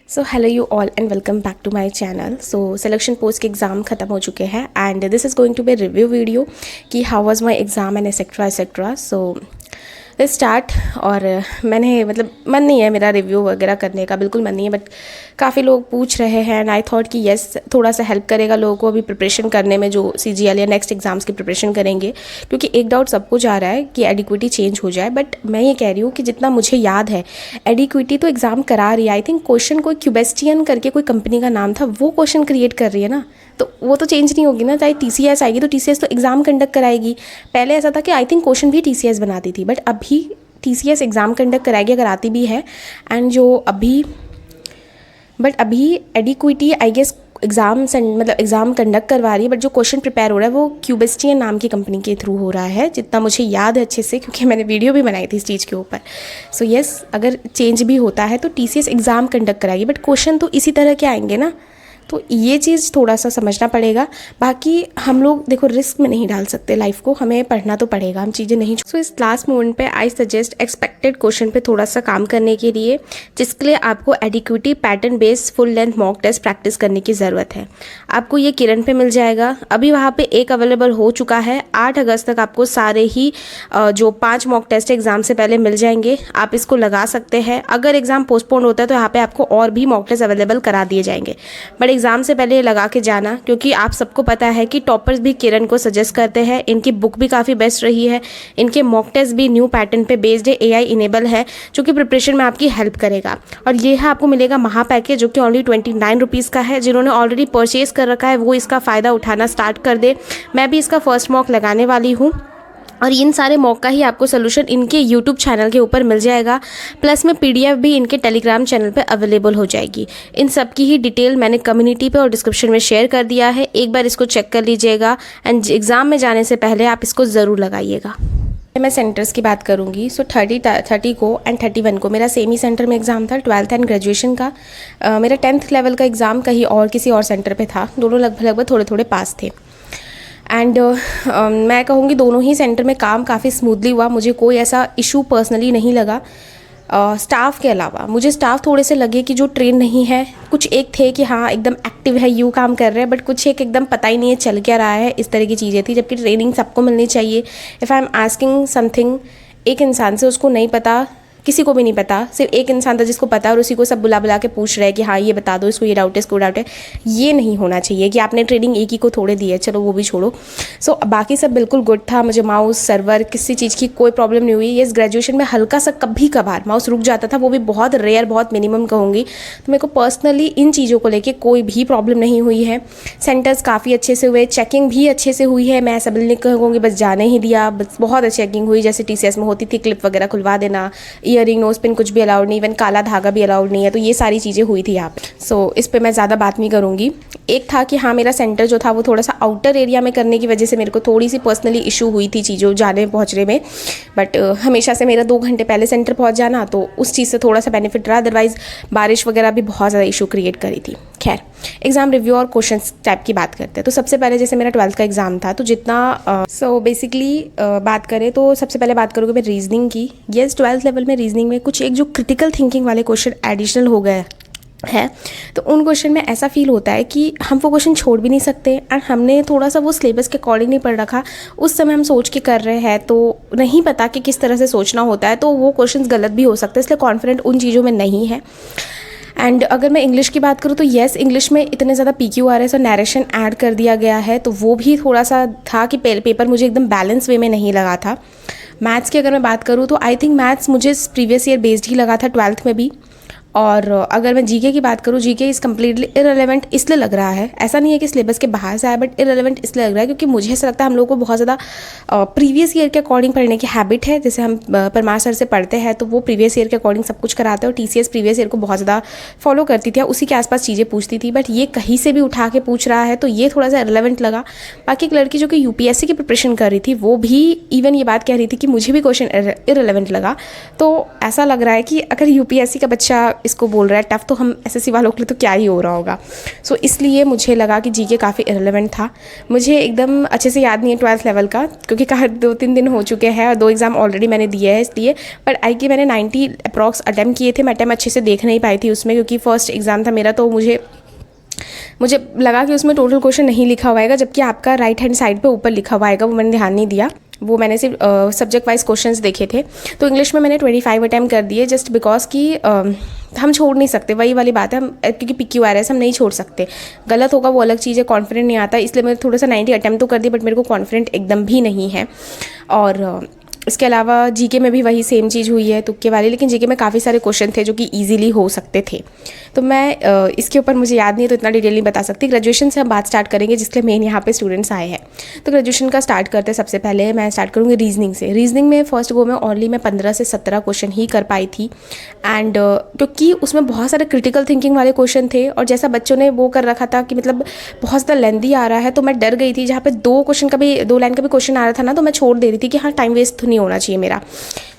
So hello you all and welcome back to my channel. So selection post के exam ख़त्म हो चुके हैं and this is going to be review video कि how was my exam and etcetera etcetera. So let's start. और मैंने मन नहीं है मेरा रिव्यू वगैरह करने का, बिल्कुल मन नहीं है, बट काफ़ी लोग पूछ रहे हैं एंड आई थॉट कि येस थोड़ा सा हेल्प करेगा लोगों को अभी प्रिपरेशन करने में, जो CGL या नेक्स्ट एग्जाम्स की प्रिपरेशन करेंगे, क्योंकि एक डाउट सबको जा रहा है कि एडिक्विटी चेंज हो जाए। बट मैं ये कह रही हूँ कि जितना मुझे याद है एडिक्विटी तो एग्ज़ाम करा रही है। आई थिंक क्वेश्चन कोई क्यूबेस्टियन करके कोई कंपनी का नाम था, वो क्वेश्चन क्रिएट कर रही है ना, तो वो तो चेंज नहीं होगी ना। चाहे TCS आएगी तो TCS तो एग्ज़ाम कंडक्ट कराएगी। पहले ऐसा था कि आई थिंक क्वेश्चन भी TCS बनाती थी, बट अभी TCS एग्ज़ाम कंडक्ट कराएगी अगर आती भी है। एंड जो अभी एडिक्विटी आई गेस एग्ज़ाम कंडक्ट करवा रही है, बट जो क्वेश्चन प्रिपेयर हो रहा है वो क्यूबेस्टियन नाम की कंपनी के थ्रू हो रहा है, जितना मुझे याद है अच्छे से, क्योंकि मैंने वीडियो भी बनाई थी इस चीज़ के ऊपर। सो येस अगर चेंज भी होता है तो TCS एग्ज़ाम कंडक्ट कराएगी, बट क्वेश्चन तो इसी तरह के आएंगे ना, तो ये चीज़ थोड़ा सा समझना पड़ेगा। बाकी हम लोग देखो रिस्क में नहीं डाल सकते लाइफ को, हमें पढ़ना तो पड़ेगा, हम चीज़ें नहीं। सो इस लास्ट मोमेंट पे आई सजेस्ट एक्सपेक्टेड क्वेश्चन पे थोड़ा सा काम करने के लिए, जिसके लिए आपको एडिक्विटी pattern based full length mock test practice करने की ज़रूरत है। आपको ये किरण पे मिल जाएगा, अभी वहाँ पे एक अवेलेबल हो चुका है। 8 अगस्त तक आपको सारे ही जो 5 मॉक टेस्ट एग्जाम से पहले मिल जाएंगे, आप इसको लगा सकते हैं। अगर एग्ज़ाम पोस्टपोन होता है तो यहाँ पे आपको और भी मॉक टेस्ट अवेलेबल करा दिए जाएंगे, बट एग्ज़ाम से पहले लगा के जाना, क्योंकि आप सबको पता है कि टॉपर्स भी किरण को सजेस्ट करते हैं। इनकी बुक भी काफ़ी बेस्ट रही है, इनके मॉक टेस्ट भी न्यू पैटर्न पे बेस्ड है, AI इनेबल है, जो कि प्रिपरेशन में आपकी हेल्प करेगा। और ये है आपको मिलेगा महा पैकेज, जो कि ओनली 29 रुपीज़ का है। जिन्होंने ऑलरेडी परचेज कर रखा है वो इसका फ़ायदा उठाना स्टार्ट कर दे। मैं भी इसका फर्स्ट मॉक लगाने वाली हूँ और इन सारे मॉक का ही आपको सोल्यूशन इनके YouTube चैनल के ऊपर मिल जाएगा, प्लस में PDF भी इनके टेलीग्राम चैनल पे अवेलेबल हो जाएगी। इन सब की ही डिटेल मैंने कम्युनिटी पे और डिस्क्रिप्शन में शेयर कर दिया है, एक बार इसको चेक कर लीजिएगा एंड एग्ज़ाम में जाने से पहले आप इसको ज़रूर लगाइएगा। मैं सेंटर्स की बात करूंगी। सो 30 को एंड 31 को मेरा सेम ही सेंटर में एग्ज़ाम था, 12th एंड ग्रेजुएशन का। मेरा 10th लेवल का एग्ज़ाम कहीं और किसी और सेंटर पे था, दोनों लगभग थोड़े थोड़े पास थे। एंड मैं कहूँगी दोनों ही सेंटर में काम काफ़ी स्मूथली हुआ, मुझे कोई ऐसा इशू पर्सनली नहीं लगा। स्टाफ के अलावा मुझे स्टाफ थोड़े से लगे कि जो ट्रेन नहीं है, कुछ एक थे कि हाँ एकदम एक्टिव है, यूँ काम कर रहे हैं, बट कुछ एक एकदम पता ही नहीं है चल क्या रहा है, इस तरह की चीज़ें थी। जबकि ट्रेनिंग सबको मिलनी चाहिए। If I am asking something एक इंसान से, उसको नहीं पता, किसी को भी नहीं पता, सिर्फ एक इंसान था जिसको पता, और उसी को सब बुला बुला के पूछ रहे हैं कि हाँ ये बता दो, इसको ये डाउट है, इसको डाउट है। ये नहीं होना चाहिए कि आपने ट्रेनिंग एक ही को थोड़े दी है, चलो वो भी छोड़ो। सो बाकी सब बिल्कुल गुड था। मुझे माउस सर्वर किसी चीज़ की कोई प्रॉब्लम नहीं हुई। ये ग्रेजुएशन में हल्का सा कभी कभार माउस रुक जाता था, वो भी बहुत रेयर, बहुत मिनिमम कहूँगी। तो मेरे को पर्सनली इन चीज़ों को लेकर कोई भी प्रॉब्लम नहीं हुई है। सेंटर्स काफ़ी अच्छे से हुए, चेकिंग भी अच्छे से हुई है। मैं ऐसा नहीं कहूँगी बस जाने ही दिया, बस बहुत अच्छी चेकिंग हुई, जैसे TCS में होती थी, क्लिप वगैरह खुलवा देना, ईयरिंग नोज पिन कुछ भी अलाउड नहीं, इवन काला धागा भी अलाउड नहीं है। तो ये सारी चीज़ें हुई थी यहाँ पे। सो इस पे मैं ज़्यादा बात नहीं करूँगी। एक था कि हाँ मेरा सेंटर जो था वो थोड़ा सा आउटर एरिया में करने की वजह से मेरे को थोड़ी सी पर्सनली इशू हुई थी चीज़ों जाने पहुँचने में, बट हमेशा से मेरा 2 घंटे पहले सेंटर पहुँच जाना, तो उस चीज़ से थोड़ा सा बेनिफिट रहा। अदरवाइज़ बारिश वगैरह भी बहुत ज़्यादा इशू क्रिएट करी थी। खैर, एग्ज़ाम रिव्यू और क्वेश्चन टाइप की बात करते हैं। तो सबसे पहले जैसे मेरा 12th का एग्ज़ाम था, तो जितना बेसिकली बात करें तो सबसे पहले बात करूँगी मैं रीजनिंग की। येस 12th लेवल में रीजनिंग में कुछ एक जो क्रिटिकल थिंकिंग वाले क्वेश्चन एडिशनल हो गए है, तो उन क्वेश्चन में ऐसा फील होता है कि हम वो क्वेश्चन छोड़ भी नहीं सकते एंड हमने थोड़ा सा वो सिलेबस के अकॉर्डिंग नहीं पढ़ रखा। उस समय हम सोच के कर रहे हैं तो नहीं पता कि किस तरह से सोचना होता है, तो वो क्वेश्चंस गलत भी हो सकते हैं, इसलिए कॉन्फिडेंट उन चीज़ों में नहीं है। एंड अगर मैं इंग्लिश की बात करूँ तो येस इंग्लिश में इतने ज़्यादा PQRS और नरेशन ऐड कर दिया गया है, तो वो भी थोड़ा सा था कि पेपर मुझे एकदम बैलेंस वे में नहीं लगा था। मैथ्स की अगर मैं बात करूँ तो आई थिंक मैथ्स मुझे प्रीवियस ईयर बेस्ड ही लगा था 12th में भी। और अगर मैं GK की बात करूँ, GK इज़ कम्प्लीटली इररिलेवेंट इसलिए लग रहा है, ऐसा नहीं है कि सिलेबस के बाहर से आया, बट इररिलेवेंट इसलिए लग रहा है क्योंकि मुझे ऐसा लगता है हम लोग को बहुत ज़्यादा प्रीवियस ईयर के अकॉर्डिंग पढ़ने की हैबिट है। जैसे हम परमार सर से पढ़ते हैं तो वो प्रीवियस ईयर के अकॉर्डिंग सब कुछ कराते हैं, और TCS प्रीवियस ईयर को बहुत ज़्यादा फॉलो करती थी, उसी के आसपास चीज़ें पूछती थी, बट ये कहीं से भी उठा के पूछ रहा है, तो ये थोड़ा सा इररिलेवेंट लगा। बाकी एक लड़की जो कि UPSC की प्रिपरेशन कर रही थी, वो भी इवन ये बात कह रही थी कि मुझे भी क्वेश्चन इररिलेवेंट लगा। तो ऐसा लग रहा है कि अगर UPSC का बच्चा इसको बोल रहा है टफ़, तो हम एसएससी वालों के लिए तो क्या ही हो रहा होगा। सो इसलिए मुझे लगा कि जीके काफ़ी इरेलेवेंट था। मुझे एकदम अच्छे से याद नहीं है 12th लेवल का, क्योंकि 2-3 दिन हो चुके हैं और 2 एग्ज़ाम ऑलरेडी मैंने दिए हैं इसलिए। बट आई के मैंने 90 अप्रॉक्स अटैम्प्ट किए थे। मैं अटैम्प्ट अच्छे से देख नहीं पाई थी उसमें, क्योंकि फर्स्ट एग्ज़ाम था मेरा, तो मुझे लगा कि उसमें टोटल क्वेश्चन नहीं लिखा हुआ आएगा, जबकि आपका राइट हैंड साइड पे ऊपर लिखा हुआ आएगा। वो मैंने ध्यान नहीं दिया, वो मैंने सिर्फ सब्जेक्ट वाइज क्वेश्चंस देखे थे। तो इंग्लिश में मैंने 25 अटैम्प्ट कर दिए, जस्ट बिकॉज कि हम छोड़ नहीं सकते, वही वाली बात है, हम क्योंकि PQRS हम नहीं छोड़ सकते। गलत होगा वो अलग चीज़ है, कॉन्फिडेंट नहीं आता, इसलिए मैंने थोड़ा सा 90 अटैम्प्ट तो कर दिए, बट मेरे को कॉन्फिडेंट एकदम भी नहीं है। और इसके अलावा जीके में भी वही सेम चीज़ हुई है, तुक्के वाली, लेकिन जीके में काफ़ी सारे क्वेश्चन थे जो कि इजीली हो सकते थे। तो मैं इसके ऊपर मुझे याद नहीं है तो इतना डिटेल नहीं बता सकती। ग्रेजुएशन से हम बात स्टार्ट करेंगे, जिसके लिए मेन यहाँ पे स्टूडेंट्स आए हैं। तो ग्रेजुएशन का स्टार्ट करते हैं। सबसे पहले मैं स्टार्ट करूँगी रीजनिंग से। रीजनिंग में फर्स्ट गो में ओनली मैं 15 से 17 क्वेश्चन ही कर पाई थी। एंड क्योंकि उसमें बहुत सारे क्रिटिकल थिंकिंग वाले क्वेश्चन थे, और जैसा बच्चों ने वो कर रखा था कि मतलब बहुत ज़्यादा लेंदी आ रहा है, तो मैं डर गई थी। जहाँ पे 2 लाइन का भी क्वेश्चन आ रहा था ना, तो मैं छोड़ दे रही थी कि हाँ टाइम वेस्ट नहीं होना चाहिए मेरा।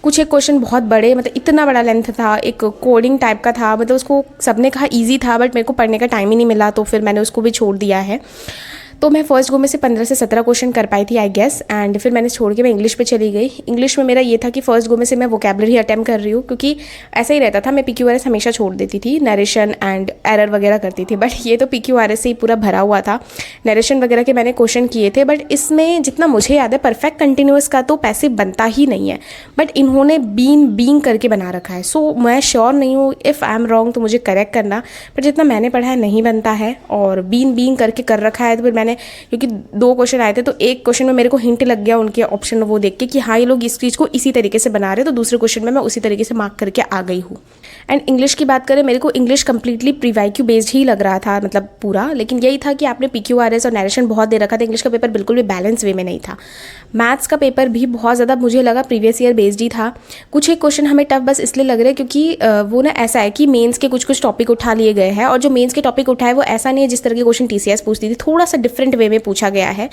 कुछ एक क्वेश्चन बहुत बड़े, मतलब इतना बड़ा लेंथ था, एक कोडिंग टाइप का था, मतलब उसको सबने कहा इजी था, बट मेरे को पढ़ने का टाइम ही नहीं मिला, तो फिर मैंने उसको भी छोड़ दिया है। तो मैं फर्स्ट गो में से 15 से 17 क्वेश्चन कर पाई थी आई गेस। एंड फिर मैंने छोड़ के मैं इंग्लिश पे चली गई। इंग्लिश में मेरा ये था कि फर्स्ट गो में से मैं वोकैबुलरी अटेम्प्ट कर रही हूँ, क्योंकि ऐसा ही रहता था, मैं PQRS हमेशा छोड़ देती थी, नरेशन एंड एरर वगैरह करती थी। बट ये तो PQRS से ही पूरा भरा हुआ था। नरेशन वगैरह के मैंने क्वेश्चन किए थे, बट इसमें जितना मुझे याद है परफेक्ट कंटिन्यूअस का तो पैसिव बनता ही नहीं है, बट इन्होंने बीइंग करके बना रखा है। सो मैं श्योर नहीं हूँ, इफ़ आई एम रॉन्ग तो मुझे करेक्ट करना, बट जितना मैंने पढ़ा है नहीं बनता है। और बीइंग करके कर रखा है, तो फिर मैंने, क्योंकि 2 क्वेश्चन आए थे, तो एक क्वेश्चन में मेरे को हिंट लग गया उनके ऑप्शन वो देख के कि हाँ ये लोग इस चीज़ को इसी तरीके से बना रहे हैं, तो दूसरे क्वेश्चन में मैं उसी तरीके से मार्क करके आ गई हूँ। एंड इंग्लिश की बात करें, मेरे को इंग्लिश कंप्लीटली PYQ बेस्ड ही लग रहा था, मतलब पूरा, लेकिन यही था कि आपने PQRS और नरेशन बहुत दे रखा था। इंग्लिश का पेपर बिल्कुल भी बैलेंस वे में नहीं था। मैथ्स का पेपर भी बहुत ज़्यादा मुझे लगा प्रीवियस ईयर बेस्ड ही था। कुछ एक क्वेश्चन हमें टफ बस इसलिए लग रहे हैं क्योंकि वो ना ऐसा है कि मेंस के कुछ टॉपिक उठा लिए गए हैं, और जो मेंस के टॉपिक उठाए वो ऐसा नहीं है जिस तरह के क्वेश्चन TCS पूछती थी, थोड़ा सा डिफरेंट वे में पूछा गया है।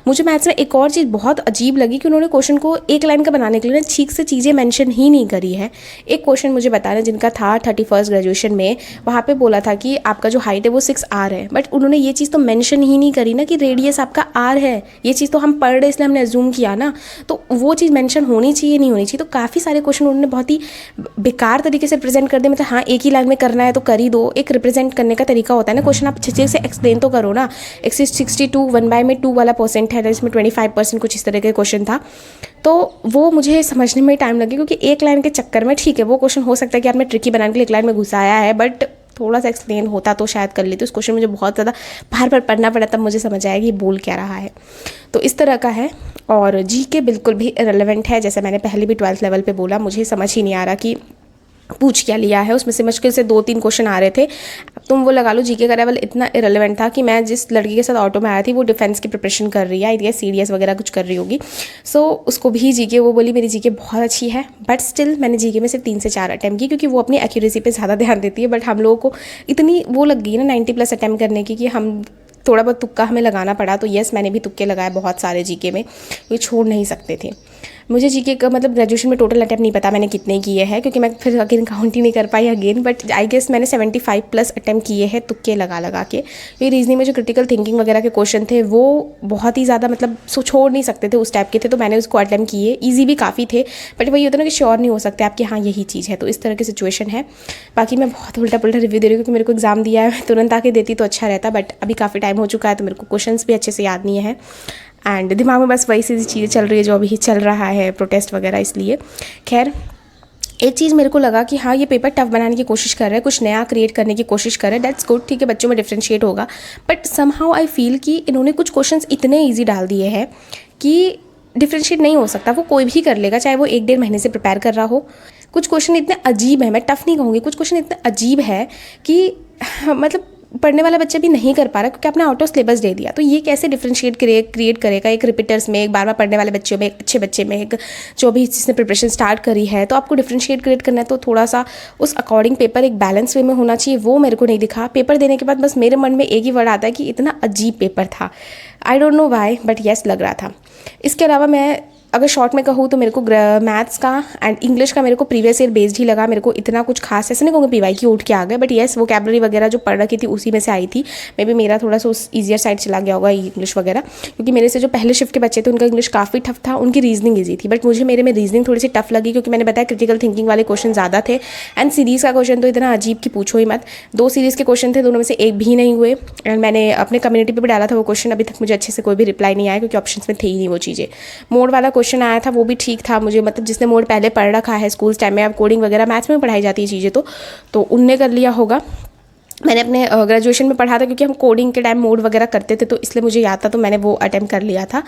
मुझे मैथ्स में एक और चीज़ बहुत अजीब लगी कि उन्होंने क्वेश्चन को एक लाइन का बनाने के लिए ना ठीक से चीज़ें मेंशन ही नहीं करी है। एक क्वेश्चन मुझे बताना जिनका था 31st ग्रेजुएशन में, वहाँ पे बोला था कि आपका जो हाइट है वो 6R है, बट उन्होंने ये चीज़ तो मेंशन ही नहीं करी ना कि रेडियस आपका R है। ये चीज़ तो हम पढ़ रहे इसलिए हमने अज्यूम किया ना, तो वो चीज़ मेंशन होनी चाहिए, नहीं होनी चाहिए। तो काफ़ी सारे क्वेश्चन उन्होंने बहुत ही बेकार तरीके से रिप्रेजेंट कर दिए। मतलब हाँ एक ही लाइन में करना है तो कर ही दो, एक रिप्रेजेंट करने का तरीका होता है ना, क्वेश्चन आप अच्छे से एक्सप्लेन तो करो ना। 62 1/2 वाला परसेंट है, इसमें 25% कुछ इस तरह के क्वेश्चन था, तो वो मुझे समझने में टाइम लगे, क्योंकि एक लाइन के चक्कर में, ठीक है वो क्वेश्चन हो सकता है कि आपने ट्रिकी बनाने के लिए एक लाइन में घुसाया है, बट थोड़ा सा एक्सप्लेन होता तो शायद कर लेती। उस क्वेश्चन मुझे बहुत ज़्यादा बार बार पढ़ना पड़ा, तब मुझे समझ आया कि ये बोल क्या रहा है। तो इस तरह का है। और जीके बिल्कुल भी इरेलेवेंट है, जैसे मैंने पहले भी 12th लेवल पे बोला, मुझे समझ ही नहीं आ रहा कि पूछ क्या लिया है। उसमें से मुश्किल से 2-3 क्वेश्चन आ रहे थे। अब तुम वो लगा लो, जीके का लेवल इतना इरेलेवेंट था कि मैं जिस लड़की के साथ ऑटो में आया थी वो डिफेंस की प्रिपरेशन कर रही है, आई गेस CDS वगैरह कुछ कर रही होगी। सो उसको भी जीके, वो बोली मेरी जीके बहुत अच्छी है, बट स्टिल मैंने जीके में सिर्फ 3 से 4 अटैम्प्ट की, क्योंकि वो अपनी एक्यूरेसी पे ज़्यादा ध्यान देती है। बट हम लोगों को इतनी वो लग गई ना 90+ अटैम्प्ट करने की, कि हम थोड़ा बहुत तुक्का हमें लगाना पड़ा। तो येस मैंने भी तुक्के लगाए बहुत सारे जीके में, ये छोड़ नहीं सकते थे। मुझे जीके का मतलब ग्रेजुएशन में टोटल अटैम्प्ट नहीं पता मैंने कितने किए हैं, क्योंकि मैं फिर अगेन काउंट ही नहीं कर पाई अगेन, बट आई गेस मैंने 75+ अटैम्प्ट किए हैं तुक्के लगा के। ये रीजनिंग में जो क्रिटिकल थिंकिंग वगैरह के क्वेश्चन थे वो बहुत ही ज़्यादा मतलब छोड़ नहीं सकते थे, उस टाइप के थे, तो मैंने उसको अटैम्प्ट किए। ईजी भी काफ़ी थे, बट वही होता है ना कि श्योर नहीं हो सकते आपकी हाँ यही चीज़ है, तो इस तरह की सिचुएशन है। बाकी मैं बहुत उल्टा पुल्टा रिव्यू दे रही हूँ, क्योंकि मेरे को एग्जाम दिया है, तुरंत आके देती तो अच्छा रहता, बट अभी काफ़ी टाइम हो चुका है, तो मेरे को क्वेश्चन भी अच्छे से याद नहीं है, एंड दिमाग में बस वही सी चीज़ें चल रही है जो अभी चल रहा है, प्रोटेस्ट वगैरह, इसलिए। खैर एक चीज़ मेरे को लगा कि हाँ ये पेपर टफ बनाने की कोशिश कर रहा है, कुछ नया क्रिएट करने की कोशिश कर रहा है, दैट्स गुड, ठीक है बच्चों में डिफ्रेंशिएट होगा। बट समहाउ आई फील कि इन्होंने कुछ क्वेश्चंस इतने ईजी डाल दिए हैं कि डिफ्रेंशिएट नहीं हो सकता, वो कोई भी कर लेगा, चाहे वो 1-1.5 महीने से प्रिपेयर कर रहा हो। कुछ क्वेश्चन इतने अजीब है, मैं टफ नहीं कहूँगी, कुछ क्वेश्चन इतने अजीब है कि मतलब पढ़ने वाला बच्चा भी नहीं कर पा रहा, क्योंकि आपने आउट ऑफ सिलेबस दे दिया। तो ये कैसे डिफ्रेंशिएट क्रिएट करेगा, एक रिपीटर्स में, एक बार बार पढ़ने वाले बच्चों में, एक अच्छे बच्चे में, एक जो भी जिसने प्रिपरेशन स्टार्ट करी है। तो आपको डिफ्रेंशिएट क्रिएट करना है, तो थोड़ा सा उस अकॉर्डिंग पेपर एक बैलेंस वे में होना चाहिए, वो मेरे को नहीं दिखा। पेपर देने के बाद बस मेरे मन में एक ही वर्ड आता है कि इतना अजीब पेपर था। I don't know why, but yes लग रहा था। इसके अलावा मैं अगर शॉर्ट में कहूँ तो मेरे को मैथ्स का एंड इंग्लिश का मेरे को प्रीवियस ईयर बेस्ड ही लगा। मेरे को इतना कुछ खास ऐसे नहीं कहूँगा पीवाई की उठ के आ गए, बट येस वोकैबलरी वगैरह जो पढ़ रखी थी उसी में से आई थी। मे बी मेरा थोड़ा सा उस ईजियर साइड चला गया होगा इंग्लिश वगैरह, क्योंकि मेरे से जो पहले शिफ्ट के बच्चे थे उनका इंग्लिश काफ़ी टफ था, उनकी रीजनिंग ईजी थी, बट मुझे मेरे में रीजनिंग थोड़ी सी टफ लगी, क्योंकि मैंने बताया क्रिटिकल थिंकिंग वाले क्वेश्चन ज़्यादा थे एंड सीरीज़ का क्वेश्चन तो इतना अजीब कि पूछो ही मत। 2 सीरीज़ के क्वेश्चन थे, दोनों में से एक भी नहीं हुए एंड मैंने अपने कम्युनिटी पे भी डाला था वो क्वेश्चन, अभी तक मुझे अच्छे से कोई भी रिप्लाई नहीं आया, क्योंकि ऑप्शंस में थे ही नहीं वो चीज़ें। मोड वाला क्वेश्चन आया था, वो भी ठीक था मुझे, मतलब जिसने मोड पहले पढ़ रखा है स्कूल टाइम में, अब कोडिंग वगैरह मैथ्स में पढ़ाई जाती है चीज़ें तो उनने कर लिया होगा। मैंने अपने ग्रेजुएशन में पढ़ा था, क्योंकि हम कोडिंग के टाइम मोड वगैरह करते थे तो इसलिए मुझे याद था, तो मैंने वो अटेम्प्ट कर लिया था।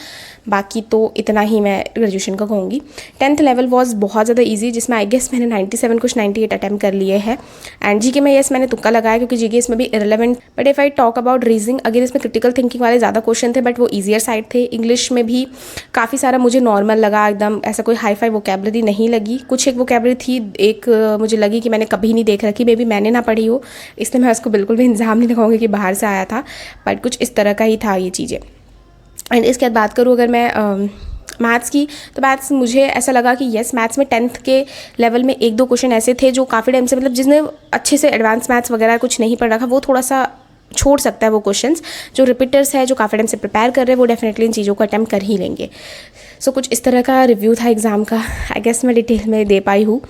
बाकी तो इतना ही मैं ग्रेजुएशन का कहूँगी। 10th लेवल वॉज बहुत ज़्यादा इजी, जिसमें आई गेस मैंने 97 कुछ 98 अटेम्प्ट कर लिए हैं। एंड जीके में येस मैंने तुक्का लगाया, क्योंकि जीके इसमें भी irrelevant, but if I talk about reasoning again इसमें क्रिटिकल थिंकिंग वाले ज़्यादा क्वेश्चन थे, बट वो ईजियर साइड थे। इंग्लिश में भी काफ़ी सारा मुझे नॉर्मल लगा, एकदम ऐसा कोई हाई फाई वोकैबलरी नहीं लगी। कुछ एक वोकैबलरी थी, एक मुझे लगी कि मैंने कभी नहीं देख रखी, मे बी मैंने ना पढ़ी हो, इसलिए मैं उसको बिल्कुल भी इंतजाम नहीं दिखाऊंगी कि बाहर से आया था, बट कुछ इस तरह का ही था ये चीज़ें। एंड इसके बाद बात करूँ अगर मैं मैथ्स की, तो मैथ्स मुझे ऐसा लगा कि येस मैथ्स में 10th के लेवल में 1-2 क्वेश्चन ऐसे थे जो काफ़ी टाइम से, मतलब जिसने अच्छे से एडवांस मैथ्स वगैरह कुछ नहीं पढ़ रखा वो थोड़ा सा छोड़ सकता है वो क्वेश्चंस। जो रिपीटर्स है, जो काफ़ी टाइम से प्रिपेयर कर रहे हैं, वो डेफिनेटली इन चीज़ों को अटेम्प्ट कर ही लेंगे। सो कुछ इस तरह का रिव्यू था एग्ज़ाम का। आई गेस मैं डिटेल में दे पाई हूँ।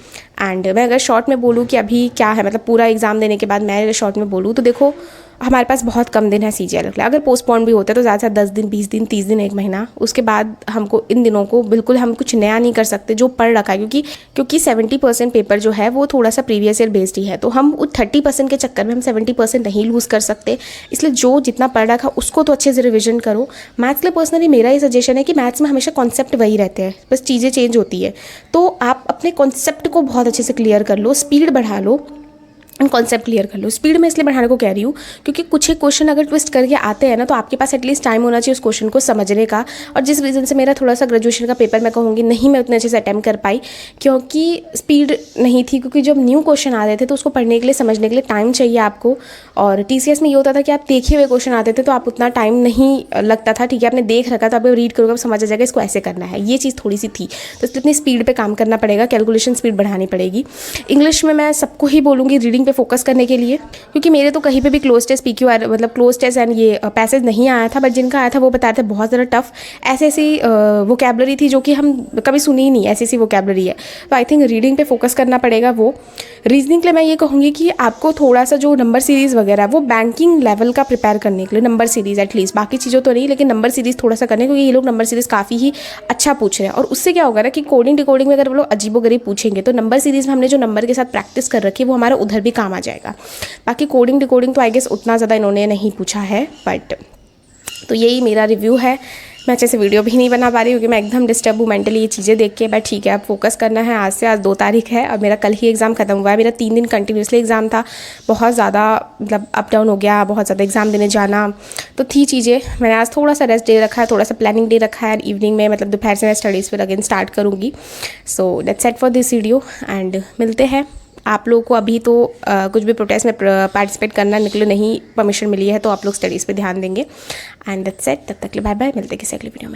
एंड मैं अगर शॉर्ट में बोलूँ कि अभी क्या है, मतलब पूरा एग्ज़ाम देने के बाद मैं अगर शॉर्ट में बोलूँ तो देखो हमारे पास बहुत कम दिन है CGL के लिए। अगर पोस्टपोन भी होता है तो ज़्यादा से ज़्यादा 10 दिन, 20 दिन, 30 दिन, 1 महीना, उसके बाद हमको इन दिनों को बिल्कुल हम कुछ नया नहीं कर सकते जो पढ़ रखा है, क्योंकि 70% पेपर जो है वो थोड़ा सा प्रीवियस ईयर बेस्ड ही है, तो हम उस 30% के चक्कर में हम 70% नहीं लूज़ कर सकते। इसलिए जो जितना पढ़ रखा उसको तो अच्छे से रिविजन करो। मैथ्स के लिए पर्सनली मेरा ये सजेशन है कि मैथ्स में हमेशा कॉन्सेप्ट वही रहते हैं, बस चीज़ें चेंज होती है, तो आप अपने कॉन्सेप्ट को बहुत अच्छे से क्लियर कर लो, स्पीड बढ़ा लो, कॉन्सेप्ट क्लियर कर लो। स्पीड में इसलिए बढ़ाने को कह रही हूँ क्योंकि कुछ एक क्वेश्चन अगर ट्विस्ट करके आते हैं ना, तो आपके पास एटलीस्ट टाइम होना चाहिए उस क्वेश्चन को समझने का। और जिस रीज़न से मेरा थोड़ा सा ग्रेजुएशन का पेपर मैं कहूँगी नहीं मैं उतने अच्छे से अटेम्प्ट कर पाई, क्योंकि स्पीड नहीं थी, क्योंकि जब न्यू क्वेश्चन आ रहे थे तो उसको पढ़ने के लिए, समझने के लिए टाइम चाहिए आपको। और TCS में ये होता था कि आप देखे हुए क्वेश्चन आते थे तो आप उतना टाइम नहीं लगता था, ठीक है आपने देख रखा तो आप रीड करोगे, आप समझ आ जाएगा इसको ऐसे करना है, ये चीज़ थोड़ी सी थी। तो इसलिए अपनी स्पीड पर काम करना पड़ेगा, कैलकुलेशन स्पीड बढ़ानी पड़ेगी। इंग्लिश में मैं सबको ही बोलूँगी रीडिंग पे फोकस करने के लिए, क्योंकि मेरे तो कहीं पे भी क्लोज टेस्ट PQ मतलब क्लोज टेस्ट एंड ये पैसेज नहीं आया था, बट जिनका आया था वो बता रहे थे बहुत ज़्यादा टफ ऐसी वोकैबलरी थी जो कि हम कभी सुनी ही नहीं, ऐसी वोकैबलरी है। तो आई थिंक रीडिंग पे फोकस करना पड़ेगा। वो रीजनिंग के लिए मैं ये कहूँगी कि आपको थोड़ा सा जो नंबर सीरीज़ वगैरह वो बैंकिंग लेवल का प्रिपेयर करने के लिए नंबर सीरीज़ एटलीस्ट, बाकी चीज़ों तो नहीं, लेकिन नंबर सीरीज़ थोड़ा सा करने, क्योंकि ये लोग नंबर सीरीज़ काफ़ी ही अच्छा पूछ रहे हैं। और उससे क्या होगा ना कि कोडिंग डिकोडिंग में अगर वो लोग अजीबोगरीब पूछेंगे तो नंबर सीरीज़ में हमने जो नंबर के साथ प्रैक्टिस कर रखी है वो हमारा उधर भी काम आ जाएगा। बाकी कोडिंग डिकोडिंग तो आई गेस उतना ज़्यादा इन्होंने नहीं पूछा है, बट तो यही मेरा रिव्यू है। मैं अच्छे से वीडियो भी नहीं बना पा रही क्योंकि मैं एकदम डिस्टर्ब हूँ मेंटली ये चीज़ें देख के, बट ठीक है अब फोकस करना है। आज 2 तारीख है और मेरा कल ही एग्ज़ाम खत्म हुआ है। मेरा 3 दिन कंटिन्यूसली एग्ज़ाम था, बहुत ज़्यादा मतलब अप डाउन हो गया, बहुत ज़्यादा एग्ज़ाम देने जाना तो थी चीज़ें। मैंने आज थोड़ा सा रेस्ट डे रखा है, थोड़ा सा प्लानिंग डे रखा है। इवनिंग में मतलब दोपहर से मैं स्टडीज़ फिर अगेन स्टार्ट करूँगी। So that's it for this video and मिलते हैं। आप लोगों को अभी तो कुछ भी प्रोटेस्ट में पार्टिसिपेट करना निकले नहीं परमिशन मिली है, तो आप लोग स्टडीज़ पे ध्यान देंगे एंड दैट्स इट। तब तक के लिए बाय बाय, मिलते हैं किसी अगले वीडियो में।